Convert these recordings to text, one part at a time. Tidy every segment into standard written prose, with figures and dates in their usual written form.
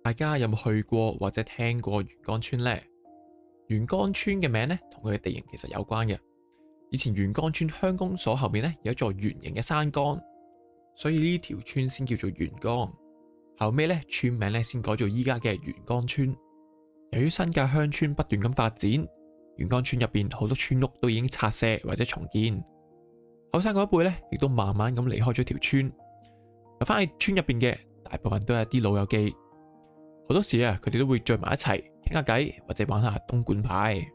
大家有冇去過或者聽過元崗村呢？元崗村嘅名呢，同佢嘅地形其實有關嘅。以前元崗村鄉公所後面呢，有一座圓形嘅山崗，所以呢條村先叫做元崗。後尾呢，村名呢先改做依家嘅元崗村。由於新界鄉村不斷咁發展，元崗村入邊好多村屋都已經拆卸或者重建。後生嗰一輩呢，亦都慢慢咁離開咗條村，留翻喺村入邊嘅大部分都係一啲老友記。好多時啊，佢哋都會聚埋一齊傾下偈，或者玩下東莞牌。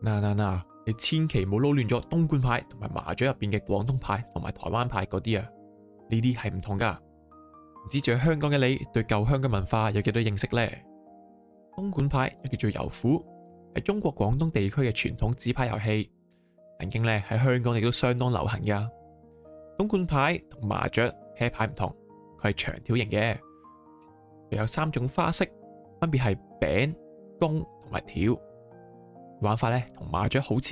嗱，你千祈唔好撈亂咗東莞牌同埋麻雀入邊嘅廣東牌同埋台灣牌嗰啲啊，呢啲係唔同噶。唔知住喺香港嘅你對舊香嘅文化有幾多認識呢？東莞牌又叫做油虎，係中國廣東地區嘅傳統紙牌遊戲，曾經咧喺香港亦都相當流行噶。東莞牌同麻雀啤牌唔同，佢係長條形嘅。有3種花式，分別係餅、公同埋條。玩法咧同麻雀好似，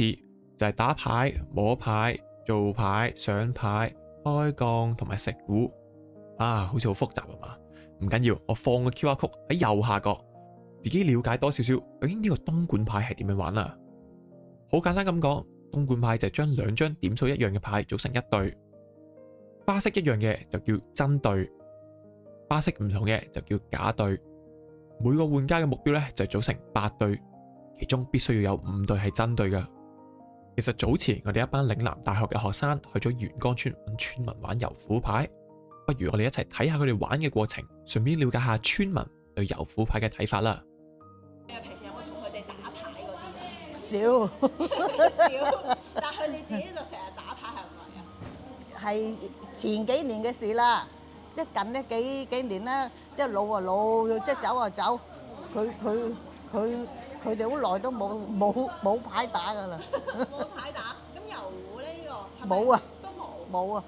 就係打牌、摸牌、做牌、上牌、開槓同埋食糊。好似好複雜啊嘛。唔緊要，我放個 QR code 喺右下角，自己了解多少少究竟呢個東莞牌係點樣玩啊？好簡單咁講，東莞牌就係將2張點數一樣嘅牌組成一對，花式一樣嘅就叫真對。花式唔同嘅就叫假對，每個玩家嘅目標咧就組成8對，其中必須要有5對係真對噶。其實早前我哋一班嶺南大學嘅學生去咗元崗村揾村民玩油虎牌，不如我哋一齊睇下佢哋玩嘅過程，順便了解下村民對油虎牌嘅睇法啦。你平時有冇同佢哋打牌嗰啲？少少，但係佢哋自己就成日打牌係咪啊？係前幾年嘅事啦，即係近呢幾年啦，即係老啊老，即係走啊走，佢哋好耐都冇牌打㗎啦。冇牌打，咁油壺呢個係咪冇啊，都冇，冇啊，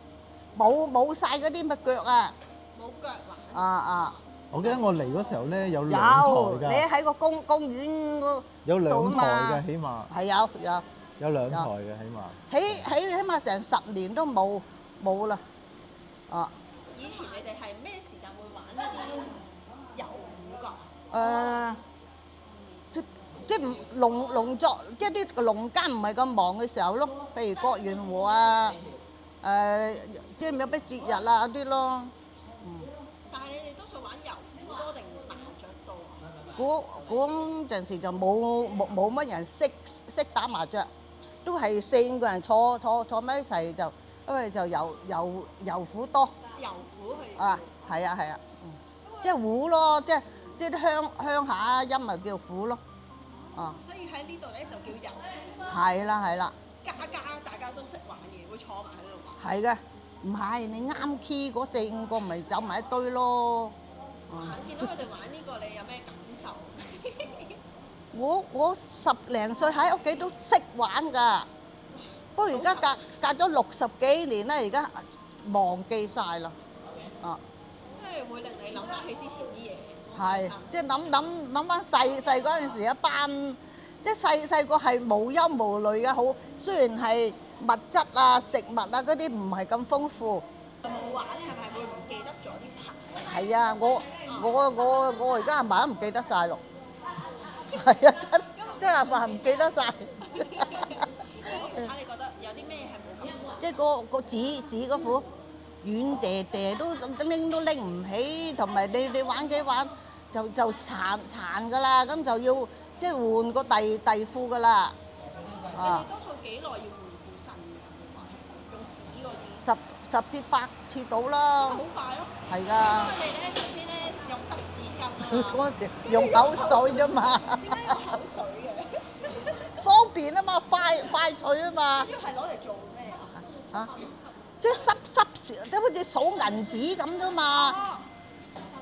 冇晒嗰啲乜腳啊！冇腳玩。啊！我記得我嚟嗰時候咧有2台有，你㗎，喺個公園嗰有2度台嘛嘅起碼，係有，有2台嘅起碼。起碼成10年都冇啦。啊！以前你哋係咩時間會玩呢啲油壺㗎？即係農作，即係啲農家唔係咁忙嘅時候咯，譬如國元和啊，即係有咩節日啊嗰啲咯。但係你哋多數玩油壺多定麻雀多啊？嗰陣時就冇乜人識打麻雀，都係4-5個人坐埋一齊就，因為就油壺多。油壺去啊，係啊，即係壺咯，即係啲鄉下音咪叫壺咯。所以喺呢度咧就叫油壺。係啦，家大家都識玩嘅，會坐埋喺度玩。係嘅，唔係你啱 key 嗰4-5個咪走埋一堆咯。見到佢哋玩呢個，你有咩感受？我10零歲喺屋企都識玩㗎，不過而家隔咗60幾年咧，而家忘記晒啦。即係會令你諗翻起之前啲嘢。係，即係諗翻細嗰陣時一班，即係細個係無憂無慮嘅，好雖然係物質啊、食物啊嗰啲唔係咁豐富。有冇玩係咪會唔記得咗啲牌？係啊，我而家阿嫲都唔記得晒咯。係啊，真係阿嫲唔記得晒。睇你覺得有啲咩係冇咁玩？即係個紙嗰副軟嗲嗲都拎唔起，同埋你玩幾玩就殘㗎啦，咁就要即係換個第副㗎啦。你哋多數幾耐要換副新嘅？話其實用紙嗰啲。10至8次到啦。好快咯。係因㗎。為你咧頭先咧用濕紙巾啊。嗰陣時用口水啫嘛。點解用口水嘅？方便啊嘛，快脆啊嘛。主要係攞嚟做咩啊？即係濕，即好似數銀紙咁啫嘛。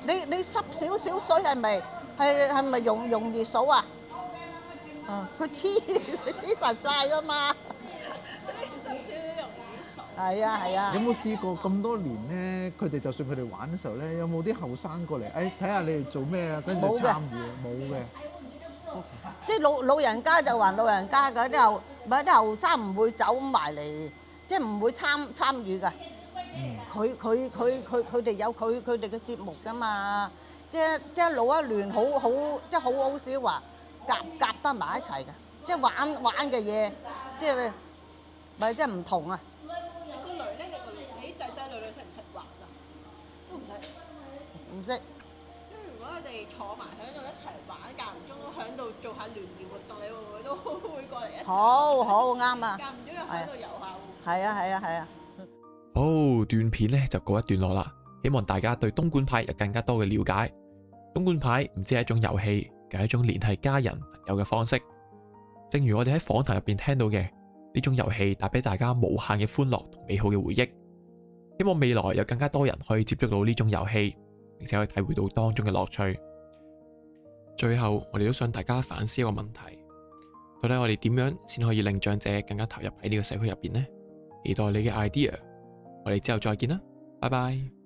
你濕少少水係咪容易數啊？佢黐實晒噶嘛。少少都容易數。係啊。有冇試過咁多年咧？佢哋就算佢哋玩嘅時候咧，有冇啲後生過嚟？睇下你哋做咩啊？跟住參與冇嘅。即係老人家就還老人家㗎，啲後生唔會走埋嚟，即係唔會參與㗎。佢哋有佢哋嘅節目㗎嘛，即係老一聯好即係好少話夾得埋一齊嘅，即係玩嘅嘢，即係咪即係唔同啊？你個女咧，你仔仔女識唔識玩啊？都唔識。唔識。因為如果佢哋坐埋喺度一齊玩，間唔中都喺度做下聯誼活動，你會唔會都會過嚟一齊？好啱啊！間唔中又喺度遊下喎。係啊。好，段片呢就告一段落啦。希望大家對東莞牌有更加多嘅了解。東莞牌唔止係一種遊戲，更係一種聯繫家人朋友嘅方式。正如我哋喺訪談入邊聽到嘅，呢種遊戲帶俾大家無限嘅歡樂同美好嘅回憶。希望未來有更加多人可以接觸到呢種遊戲，並且可以體會到當中嘅樂趣。最後，我哋都想大家反思一個問題：到底我哋點樣先可以令長者更加投入喺呢個社區入邊呢？期待你嘅 idea，我哋之後再見啦，拜拜。